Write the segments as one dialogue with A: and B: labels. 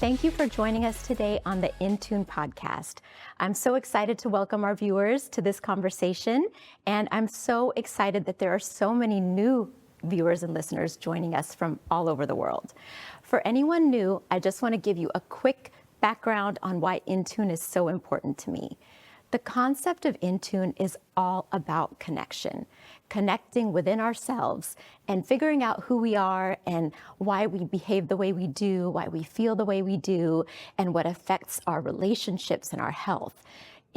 A: Thank you for joining us today on the Intune podcast. I'm so excited to welcome our viewers to this conversation, and I'm so excited that there are so many new viewers and listeners joining us from all over the world. For anyone new, I just want to give you a quick background on why Intune is so important to me. The concept of Intune is all about connection, connecting within ourselves and figuring out who we are and why we behave the way we do, why we feel the way we do, and what affects our relationships and our health.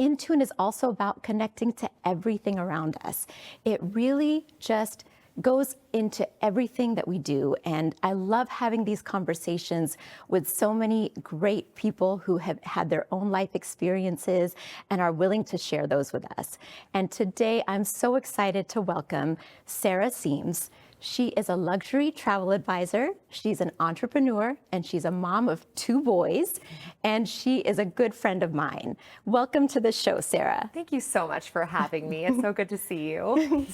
A: Intune is also about connecting to everything around us. It really just goes into everything that we do. And I love having these conversations with so many great people who have had their own life experiences and are willing to share those with us. And today I'm so excited to welcome Sarah Siems. She is a luxury travel advisor, she's an entrepreneur, and she's a mom of 2 boys, and she is a good friend of mine. Welcome to the show, Sarah.
B: Thank you so much for having me. It's so good to see you.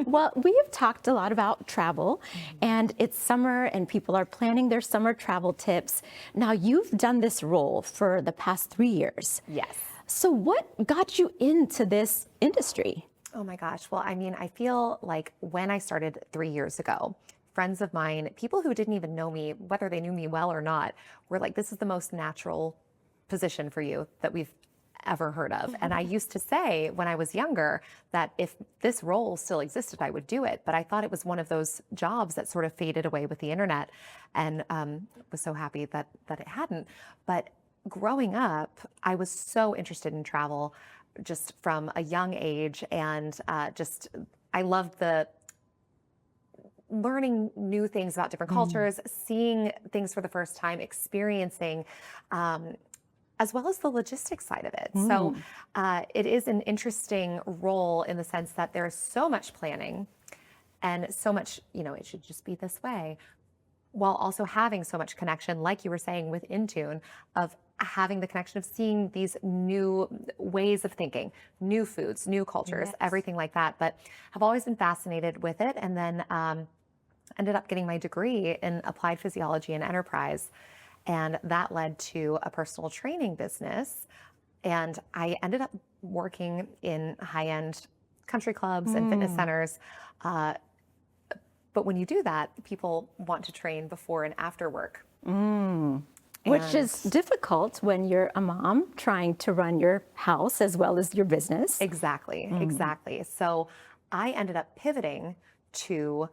A: Well, we have talked a lot about travel, and it's summer, and people are planning their summer travel tips. Now, you've done this role for the past 3 years.
B: Yes.
A: So what got you into this industry?
B: Oh my gosh. Well, I mean, I feel like when I started 3 years ago, friends of mine, people who didn't even know me, whether they knew me well or not, were like, this is the most natural position for you that we've ever heard of. And I used to say when I was younger that if this role still existed, I would do it. But I thought it was one of those jobs that sort of faded away with the internet, and was so happy that it hadn't. But growing up, I was so interested in travel just from a young age, and I loved the learning new things about different cultures, seeing things for the first time, experiencing, as well as the logistics side of it. So it is an interesting role in the sense that there's so much planning and so much, it should just be this way, while also having so much connection, like you were saying with Intune, of having the connection of seeing these new ways of thinking, new foods, new cultures, everything like that. But I've always been fascinated with it, and then ended up getting my degree in applied physiology and enterprise. And that led to a personal training business. And I ended up working in high-end country clubs and fitness centers. But when you do that, people want to train before and after work.
A: Which is difficult when you're a mom trying to run your house as well as your business.
B: Exactly, exactly. So I ended up pivoting to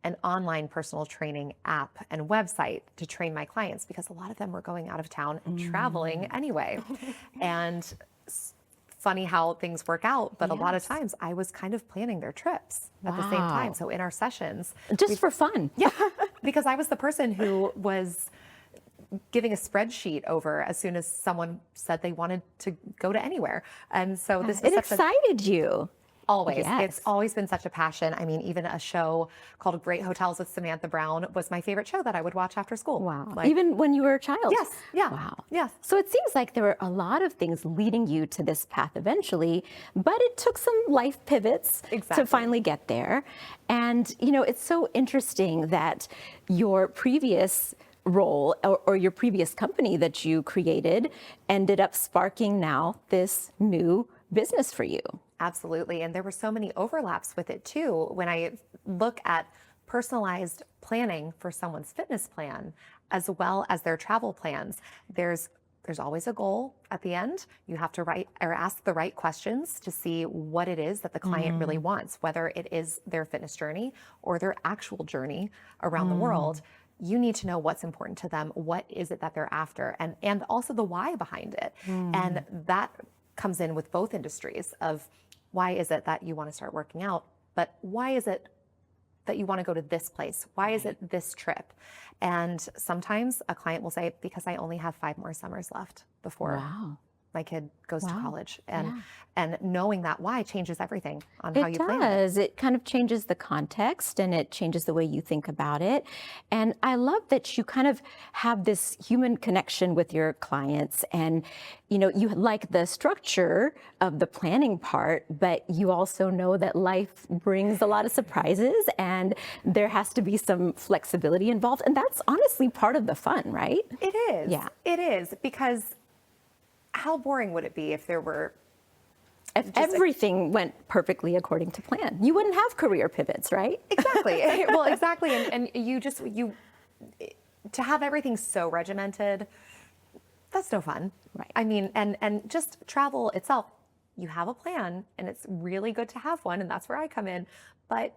B: an online personal training app and website to train my clients, because a lot of them were going out of town and traveling anyway. And funny how things work out, but a lot of times I was kind of planning their trips at the same time. So in our sessions,
A: just for fun.
B: Yeah, because I was the person who was giving a spreadsheet over as soon as someone said they wanted to go to anywhere. And so this was
A: It excited you.
B: Always.
A: Yes.
B: It's always been such a passion. I mean, even a show called Great Hotels with Samantha Brown was my favorite show that I would watch after school.
A: Wow. Even when you were a child?
B: Yes. Yeah.
A: Wow.
B: Yes.
A: So it seems like there were a lot of things leading you to this path eventually, but it took some life pivots to finally get there. And, it's so interesting that your previous role or your previous company that you created ended up sparking now this new business for you.
B: Absolutely. And there were so many overlaps with it too. When I look at personalized planning for someone's fitness plan, as well as their travel plans, there's always a goal at the end. You have to write or ask the right questions to see what it is that the client really wants, whether it is their fitness journey or their actual journey around the world. You need to know what's important to them. What is it that they're after? And also the why behind it. And that comes in with both industries of why is it that you want to start working out, but why is it that you want to go to this place? Why is it this trip? And sometimes a client will say, because I only have 5 more summers left before my kid goes to
A: Wow.
B: college. And
A: Yeah.
B: and knowing that why changes everything on how
A: It
B: you plan it.
A: does. It kind of changes the context and it changes the way you think about it. And I love that you kind of have this human connection with your clients and, you like the structure of the planning part, but you also know that life brings a lot of surprises and there has to be some flexibility involved. And that's honestly part of the fun, right?
B: It is.
A: Yeah.
B: It is, because how boring would it be if there were
A: If
B: just
A: everything went perfectly according to plan, you wouldn't have career pivots, right?
B: exactly. Well, exactly. And you to have everything so regimented, that's no fun.
A: Right.
B: I mean, and just travel itself, you have a plan and it's really good to have one, and that's where I come in. But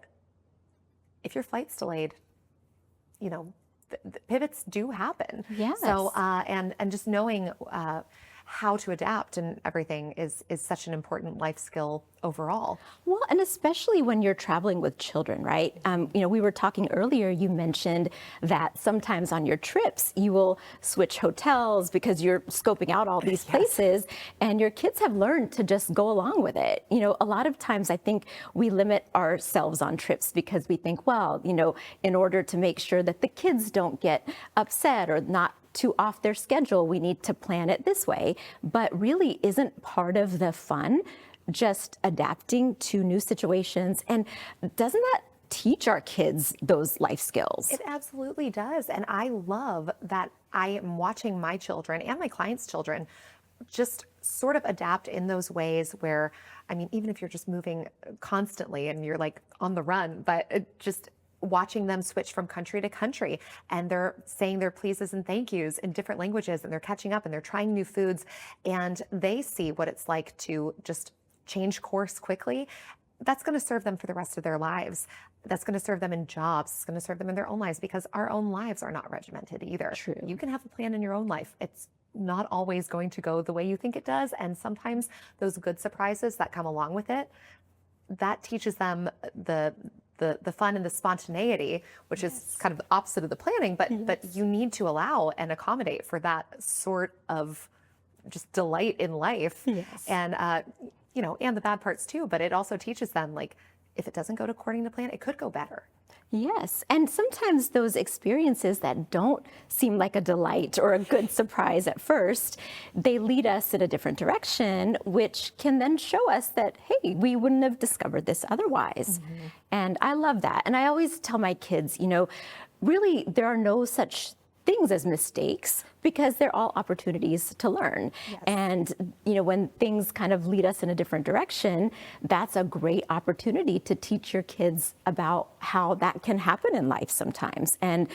B: if your flight's delayed, the pivots do happen.
A: Yes.
B: So and just knowing how to adapt and everything is such an important life skill overall.
A: Well, and especially when you're traveling with children, right? We were talking earlier, you mentioned that sometimes on your trips, you will switch hotels because you're scoping out all these places and your kids have learned to just go along with it. A lot of times I think we limit ourselves on trips because we think, well, in order to make sure that the kids don't get upset or not too off their schedule, we need to plan it this way. But really, isn't part of the fun just adapting to new situations? And doesn't that teach our kids those life skills?
B: It absolutely does. And I love that I am watching my children and my clients' children just sort of adapt in those ways where, I mean, even if you're just moving constantly and you're like on the run, but just watching them switch from country to country, and they're saying their pleases and thank yous in different languages, and they're catching up and they're trying new foods, and they see what it's like to just change course quickly. That's going to serve them for the rest of their lives. That's going to serve them in jobs. It's going to serve them in their own lives, because our own lives are not regimented either.
A: True.
B: You can have a plan in your own life. It's not always going to go the way you think it does. And sometimes those good surprises that come along with it, that teaches them the fun and the spontaneity, which is kind of the opposite of the planning, but you need to allow and accommodate for that sort of just delight in life.
A: Yes.
B: And and the bad parts too, but it also teaches them, like, if it doesn't go according to plan, it could go better.
A: Yes, and sometimes those experiences that don't seem like a delight or a good surprise at first, they lead us in a different direction, which can then show us that, hey, we wouldn't have discovered this otherwise. Mm-hmm. And I love that. And I always tell my kids, really, there are no such things as mistakes, because they're all opportunities to learn. Yes. And, when things kind of lead us in a different direction, that's a great opportunity to teach your kids about how that can happen in life sometimes, and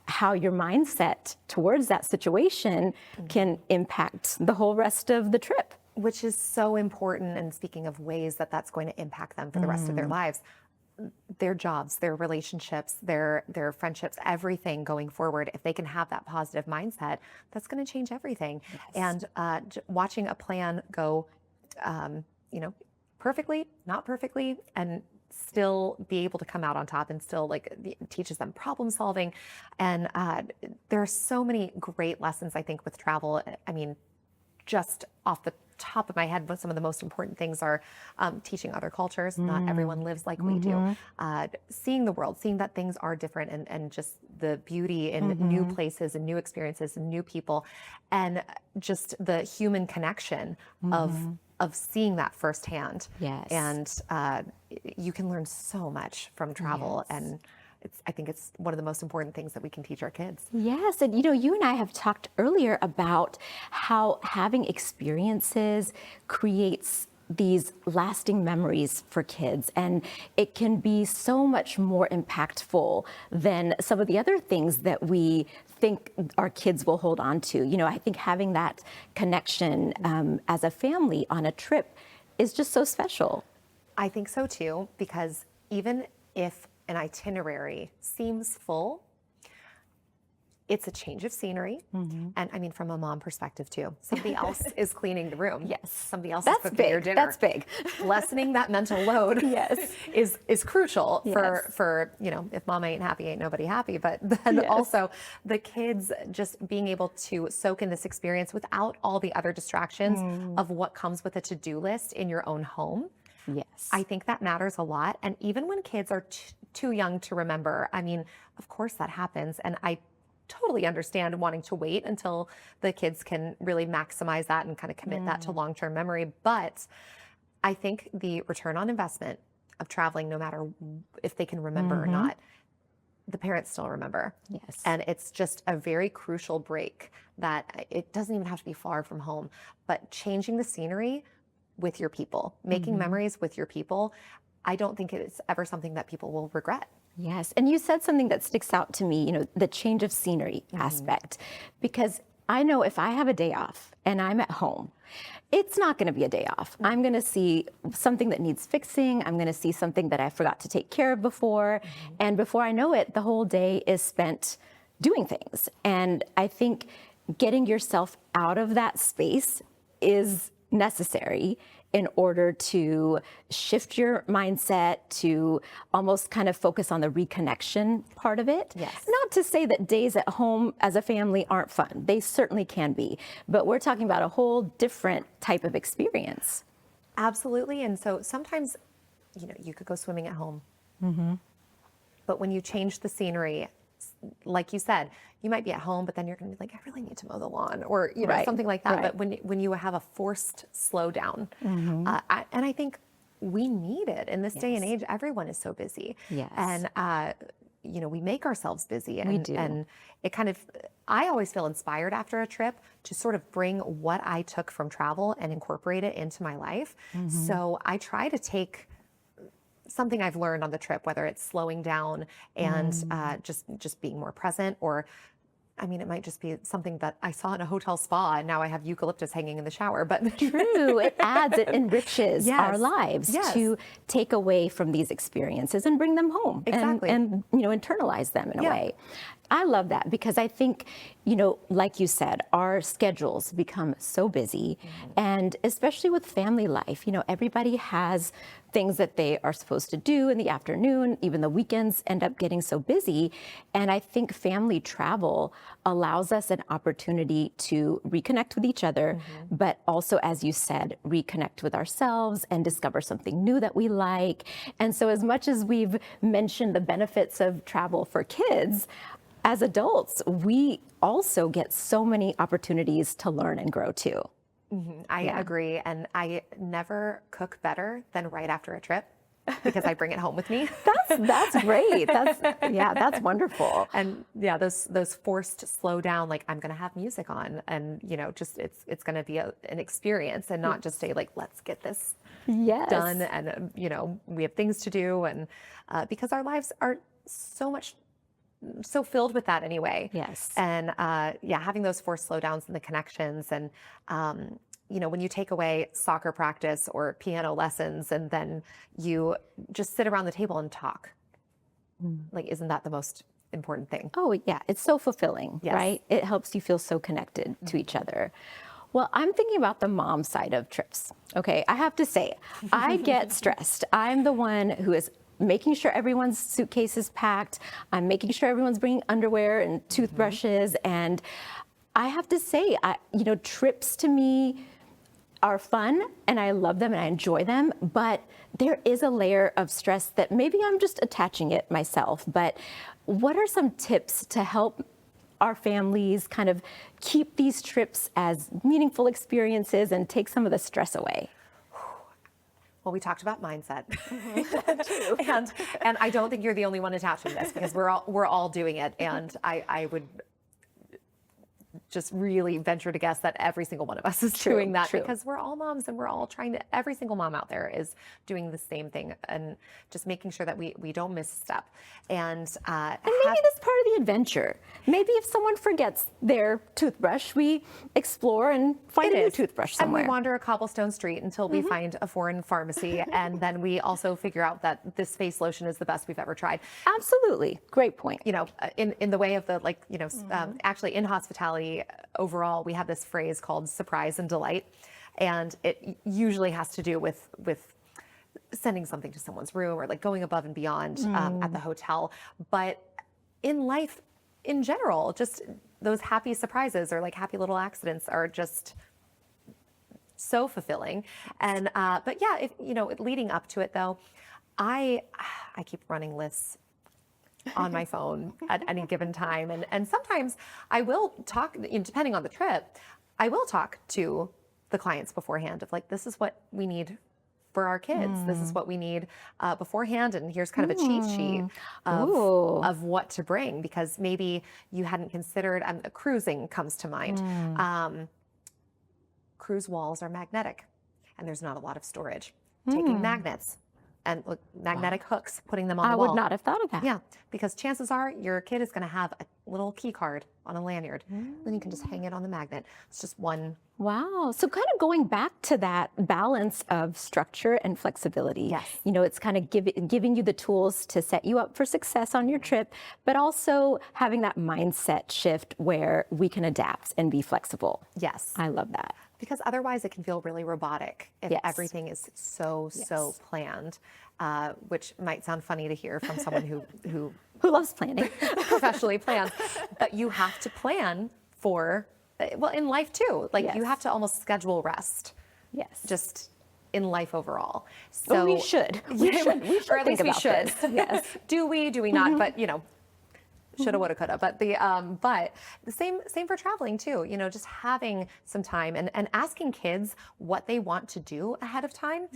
A: how your mindset towards that situation can impact the whole rest of the trip.
B: Which is so important. And speaking of ways that that's going to impact them for the rest of their lives, their jobs, their relationships, their friendships, everything going forward, if they can have that positive mindset, that's going to change everything. Yes. And watching a plan go, perfectly, not perfectly, and still be able to come out on top, and still teaches them problem solving. And there are so many great lessons, I think, with travel. I mean, just off the top of my head, some of the most important things are teaching other cultures. Not everyone lives like we do. Seeing the world, seeing that things are different, and just the beauty in new places and new experiences and new people, and just the human connection of seeing that firsthand.
A: Yes.
B: And you can learn so much from travel. Yes. And I think it's one of the most important things that we can teach our kids.
A: Yes, and you and I have talked earlier about how having experiences creates these lasting memories for kids, and it can be so much more impactful than some of the other things that we think our kids will hold on to. I think having that connection as a family on a trip is just so special.
B: I think so too, because even if an itinerary seems full, it's a change of scenery. And I mean, from a mom perspective too, somebody else is cleaning the room.
A: Yes.
B: Somebody else
A: That's
B: is cooking
A: big.
B: your dinner.
A: That's big.
B: Lessening that mental load
A: Yes.
B: is crucial
A: Yes.
B: for, you know, if mama ain't happy, ain't nobody happy. But then also the kids just being able to soak in this experience without all the other distractions of what comes with a to-do list in your own home.
A: Yes.
B: I think that matters a lot. And even when kids are too young to remember, I mean, of course that happens. And I totally understand wanting to wait until the kids can really maximize that and kind of commit that to long-term memory. But I think the return on investment of traveling, no matter if they can remember or not, the parents still remember.
A: Yes.
B: And it's just a very crucial break that it doesn't even have to be far from home, but changing the scenery with your people, making memories with your people. I don't think it's ever something that people will regret.
A: Yes. And you said something that sticks out to me, you know, the change of scenery aspect, because I know if I have a day off and I'm at home, it's not going to be a day off. I'm going to see something that needs fixing. I'm going to see something that I forgot to take care of before. And before I know it, the whole day is spent doing things. And I think getting yourself out of that space is necessary in order to shift your mindset, to almost kind of focus on the reconnection part of it.
B: Yes.
A: Not to say that days at home as a family aren't fun. They certainly can be. But we're talking about a whole different type of experience.
B: Absolutely. And so sometimes, you know, you could go swimming at home. But when you change the scenery, like you said, you might be at home, but then you're going to be like, I really need to mow the lawn, or you know, something like that. But when you have a forced slowdown, and I think we need it in this day and age. Everyone is so busy, and you know, we make ourselves busy, and,
A: We do.
B: and it kind of. I always feel inspired after a trip to sort of bring what I took from travel and incorporate it into my life. So I try to take something I've learned on the trip, whether it's slowing down and just being more present, or I mean, it might just be something that I saw in a hotel spa and now I have eucalyptus hanging in the shower. But
A: True, it adds, it enriches our lives
B: Yes.
A: to take away from these experiences and bring them home and you know, internalize them in a way. I love that because I think, you know, like you said, our schedules become so busy, and especially with family life, you know, everybody has things that they are supposed to do in the afternoon. Even the weekends end up getting so busy. And I think family travel allows us an opportunity to reconnect with each other, but also, as you said, reconnect with ourselves and discover something new that we like. And so as much as we've mentioned the benefits of travel for kids, as adults, we also get so many opportunities to learn and grow too.
B: I agree. And I never cook better than right after a trip because I bring it home with me.
A: That's great. That's wonderful.
B: And yeah, those forced slow down, like I'm going to have music on, and you know, just it's going to be an experience, and not just say like, let's get this done. And you know, we have things to do, and because our lives are so filled with that anyway.
A: Yes.
B: And having those forced slowdowns and the connections, and you know, when you take away soccer practice or piano lessons and then you just sit around the table and talk, like, isn't that the most important thing?
A: Oh yeah, it's so fulfilling, right? It helps you feel so connected to each other. Well, I'm thinking about the mom side of trips. Okay, I have to say, I get stressed. I'm the one who is making sure everyone's suitcase is packed. I'm making sure everyone's bringing underwear and toothbrushes. And I have to say, you know, trips to me are fun and I love them and I enjoy them, but there is a layer of stress that maybe I'm just attaching it myself. But what are some tips to help our families kind of keep these trips as meaningful experiences and take some of the stress away?
B: Well, we talked about mindset, and I don't think you're the only one attaching this, because we're all doing it. And I would just really venture to guess that every single one of us is doing that because we're all moms and we're all trying to, every single mom out there is doing the same thing and just making sure that we don't miss a step. And
A: maybe that's part of the adventure. Maybe if someone forgets their toothbrush, we explore and find a new toothbrush somewhere.
B: And we wander a cobblestone street until we find a foreign pharmacy. And then we also figure out that this face lotion is the best we've ever tried.
A: Absolutely. Great point.
B: You know, in the way of the, actually in hospitality overall, we have this phrase called surprise and delight. And it usually has to do with sending something to someone's room or like going above and beyond at the hotel. But in life in general, just those happy surprises or like happy little accidents are just so fulfilling. And but yeah, if, you know, leading up to it though, I keep running lists on my phone at any given time. And sometimes I will talk, depending on the trip, I will talk to the clients beforehand of like, this is what we need for our kids. This is what we need beforehand. And here's kind of a cheat sheet of what to bring, because maybe you hadn't considered, cruising comes to mind. Cruise walls are magnetic and there's not a lot of storage. Taking magnets and magnetic hooks, putting them on the wall.
A: I would not have thought of that.
B: Yeah, because chances are your kid is going to have a little key card on a lanyard. Then you can just hang it on the magnet. It's just one.
A: Wow. So kind of going back to that balance of structure and flexibility.
B: Yes.
A: You know, it's kind of giving you the tools to set you up for success on your trip, but also having that mindset shift where we can adapt and be flexible.
B: Yes.
A: I love that.
B: Because otherwise it can feel really robotic if everything is so planned, which might sound funny to hear from someone who
A: loves planning,
B: professionally plans. But you have to plan for, well, in life too. Like you have to almost schedule rest. Yes. Just in life overall. So
A: we should. We should. We should,
B: or at least we should.
A: This. Yes.
B: Do we not? But you know. Shoulda, woulda, coulda. But the same for traveling too. You know, just having some time and asking kids what they want to do ahead of time.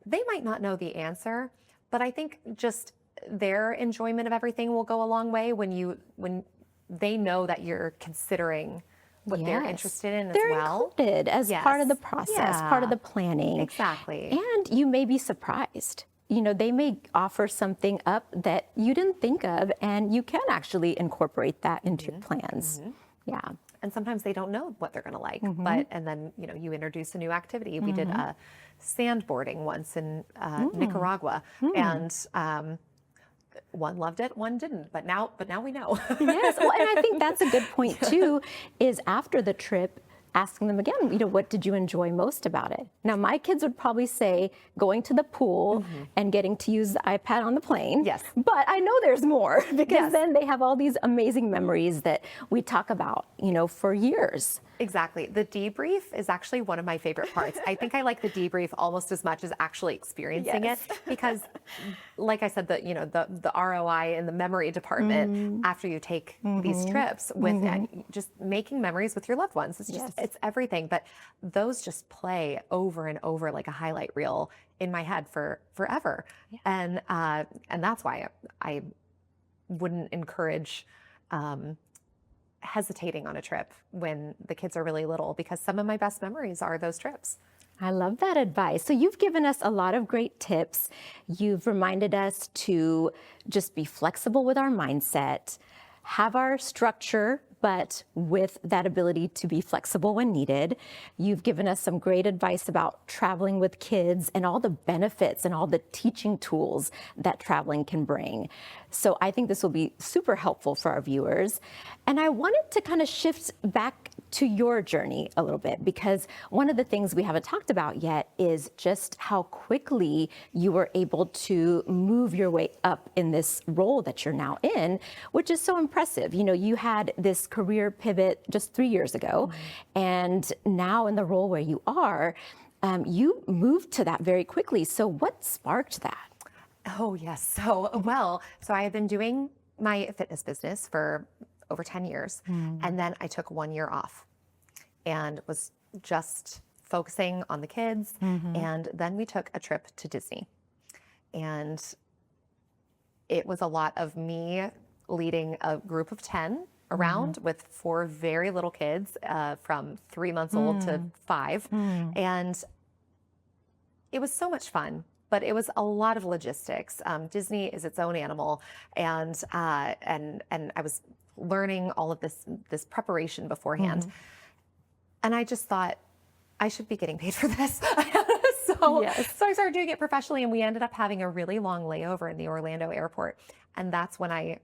B: They might not know the answer, but I think just their enjoyment of everything will go a long way when they know that you're considering what they're interested in as well.
A: They're included as part of the process, part of the planning.
B: Exactly.
A: And you may be surprised. You know, they may offer something up that you didn't think of, and you can actually incorporate that into your plans. Yeah.
B: And sometimes they don't know what they're going to like, and then, you know, you introduce a new activity. We did sandboarding once in Nicaragua, and one loved it, one didn't, but now we know.
A: Yes. Well, and I think that's a good point too, is after the trip, asking them again, you know, what did you enjoy most about it? Now, my kids would probably say going to the pool and getting to use the iPad on the plane.
B: Yes.
A: But I know there's more, because then they have all these amazing memories that we talk about, you know, for years.
B: Exactly. The debrief is actually one of my favorite parts. I think I like the debrief almost as much as actually experiencing it, because like I said, the ROI in the memory department after you take these trips with just making memories with your loved ones. It's just, it's everything. But those just play over and over like a highlight reel in my head for forever. And that's why I wouldn't encourage hesitating on a trip when the kids are really little, because some of my best memories are those trips.
A: I love that advice. So you've given us a lot of great tips. You've reminded us to just be flexible with our mindset, have our structure, but with that ability to be flexible when needed. You've given us some great advice about traveling with kids and all the benefits and all the teaching tools that traveling can bring. So I think this will be super helpful for our viewers. And I wanted to kind of shift back to your journey a little bit, because one of the things we haven't talked about yet is just how quickly you were able to move your way up in this role that you're now in, which is so impressive. You know, you had this career pivot just 3 years ago, and now in the role where you are, you moved to that very quickly. So what sparked that?
B: Oh, yes. So I had been doing my fitness business for over 10 years. And then I took 1 year off and was just focusing on the kids. And then we took a trip to Disney. And it was a lot of me leading a group of 10 around with 4 very little kids, from 3 months old to 5. And it was so much fun, but it was a lot of logistics. Disney is its own animal, and I was learning all of this preparation beforehand. And I just thought, I should be getting paid for this. So I started doing it professionally, and we ended up having a really long layover in the Orlando airport. And that's when I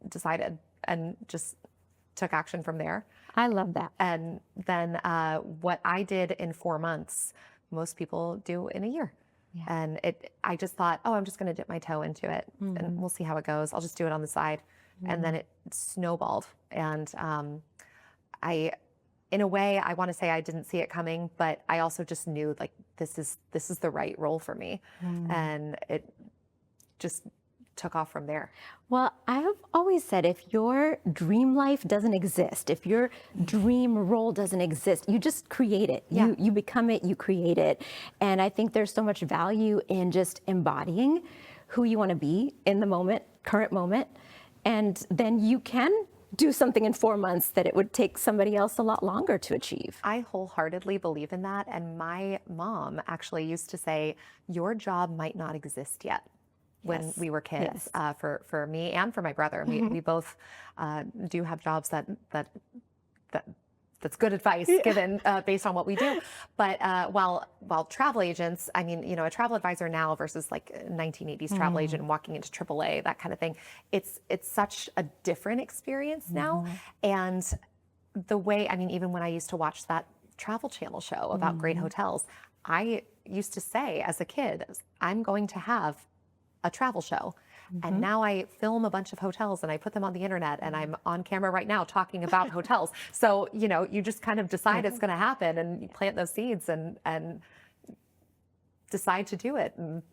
B: decided and just took action from there.
A: I love that.
B: And then what I did in 4 months, most people do in a year. And I just thought, oh, I'm just going to dip my toe into it, and we'll see how it goes. I'll just do it on the side. And then it snowballed. And in a way, I want to say I didn't see it coming, but I also just knew, like, this is the right role for me. And it just took off from there.
A: Well, I have always said, if your dream life doesn't exist, if your dream role doesn't exist, you just create it. You become it, you create it. And I think there's so much value in just embodying who you want to be in the moment, current moment. And then you can do something in 4 months that it would take somebody else a lot longer to achieve.
B: I wholeheartedly believe in that. And my mom actually used to say, your job might not exist yet. When we were kids, for me and for my brother, we both do have jobs that's good advice given based on what we do. But while travel agents, I mean, you know, a travel advisor now versus like 1980s travel agent walking into AAA, that kind of thing, it's such a different experience now. And the way, I mean, even when I used to watch that Travel Channel show about great hotels, I used to say as a kid, I'm going to have a travel show. And now I film a bunch of hotels and I put them on the internet, and I'm on camera right now talking about hotels. So, you know, you just kind of decide it's going to happen, and you plant those seeds and decide to do it.
A: And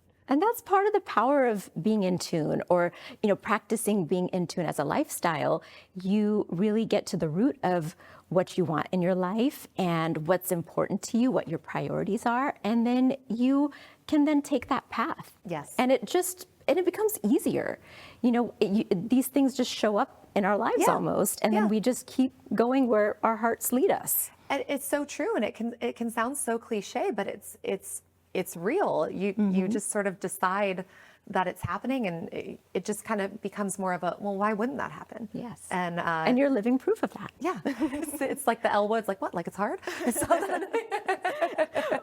A: that's part of the power of being in tune, or, you know, practicing being in tune as a lifestyle. You really get to the root of what you want in your life and what's important to you, what your priorities are. And then you can then take that path.
B: Yes.
A: And it becomes easier. You know, these things just show up in our lives almost. And then we just keep going where our hearts lead us.
B: And it's so true. And it can sound so cliche, but it's real. You just sort of decide that it's happening, and it just kind of becomes more of a, well, why wouldn't that happen?
A: Yes.
B: And
A: you're living proof of that.
B: Yeah. It's like the Elwood's, like, what? Like it's hard?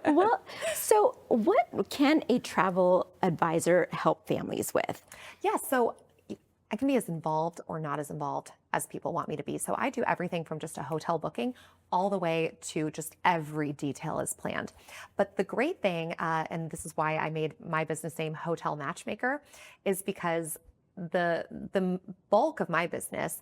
A: Well, so what can a travel advisor help families with?
B: Yeah. So I can be as involved or not as involved as people want me to be. So I do everything from just a hotel booking all the way to just every detail is planned. But the great thing, and this is why I made my business name Hotel Matchmaker, is because the bulk of my business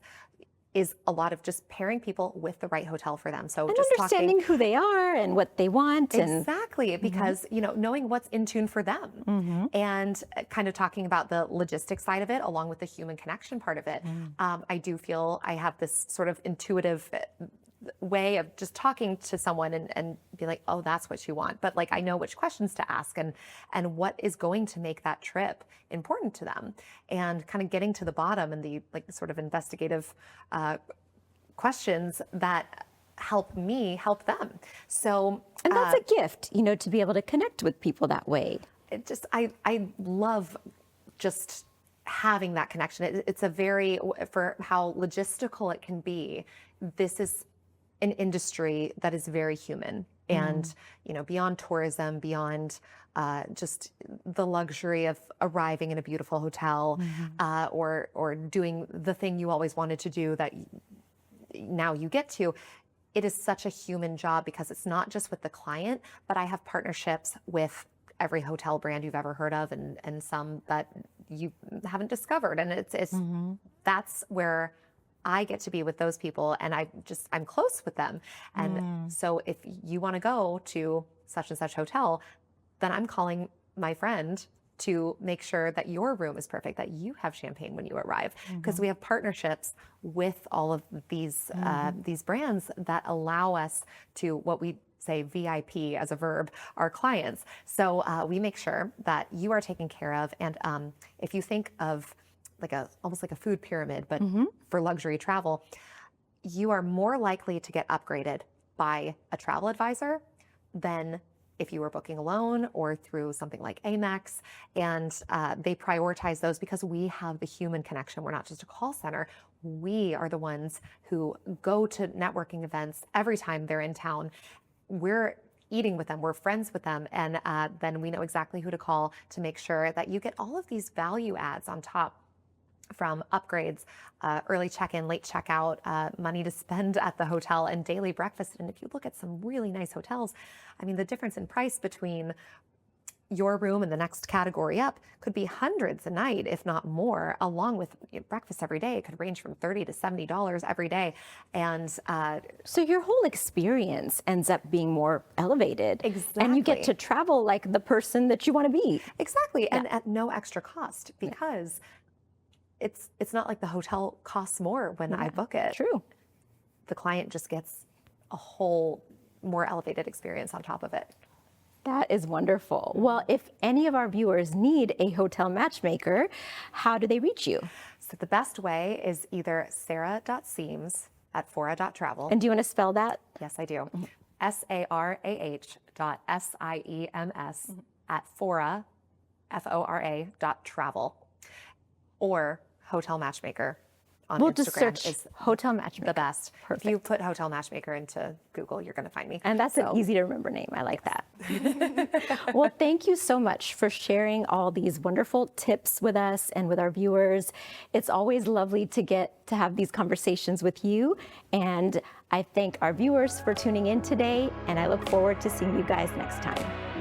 B: is a lot of just pairing people with the right hotel for them. So
A: and
B: just
A: understanding who they are and what they want.
B: Exactly, because you know, knowing what's in tune for them, and kind of talking about the logistics side of it along with the human connection part of it. I do feel I have this sort of intuitive way of just talking to someone and be like, oh, that's what you want. But like, I know which questions to ask and what is going to make that trip important to them, and kind of getting to the bottom and the like sort of investigative questions that help me help them. So,
A: and that's a gift, you know, to be able to connect with people that way.
B: It just, I love just having that connection. It's a very, for how logistical it can be, this is an industry that is very human, and you know, beyond tourism, beyond just the luxury of arriving in a beautiful hotel, or doing the thing you always wanted to do that now you get to. It is such a human job because it's not just with the client, but I have partnerships with every hotel brand you've ever heard of, and some that you haven't discovered, and it's that's where I get to be with those people, and I'm close with them. And so if you want to go to such and such hotel, then I'm calling my friend to make sure that your room is perfect, that you have champagne when you arrive, because we have partnerships with all of these brands that allow us to, what we say VIP as a verb, our clients. So we make sure that you are taken care of. And if you think of almost like a food pyramid, but for luxury travel, you are more likely to get upgraded by a travel advisor than if you were booking alone or through something like Amex. And they prioritize those because we have the human connection. We're not just a call center. We are the ones who go to networking events every time they're in town. We're eating with them, we're friends with them, and then we know exactly who to call to make sure that you get all of these value adds on top, from upgrades, early check-in, late checkout, money to spend at the hotel, and daily breakfast. And if you look at some really nice hotels, I mean, the difference in price between your room and the next category up could be hundreds a night, if not more, along with breakfast every day. It could range from $30 to $70 every day. And
A: so your whole experience ends up being more elevated.
B: Exactly.
A: And you get to travel like the person that you want to be.
B: Exactly. Yeah. And at no extra cost, because it's not like the hotel costs more when I book it.
A: True.
B: The client just gets a whole more elevated experience on top of it.
A: That is wonderful. Well, if any of our viewers need a hotel matchmaker, how do they reach you?
B: So the best way is either sarah.siems@fora.travel.
A: And do you want to spell that?
B: Yes, I do. sarah.siems@fora, Fora.travel, or Hotel Matchmaker on
A: We'll
B: Instagram
A: just search
B: is
A: Hotel Matchmaker.
B: the best.
A: Perfect.
B: If you put Hotel Matchmaker into Google, you're going to find me.
A: And that's an easy to remember name. I like that. Well, thank you so much for sharing all these wonderful tips with us and with our viewers. It's always lovely to get to have these conversations with you. And I thank our viewers for tuning in today, and I look forward to seeing you guys next time.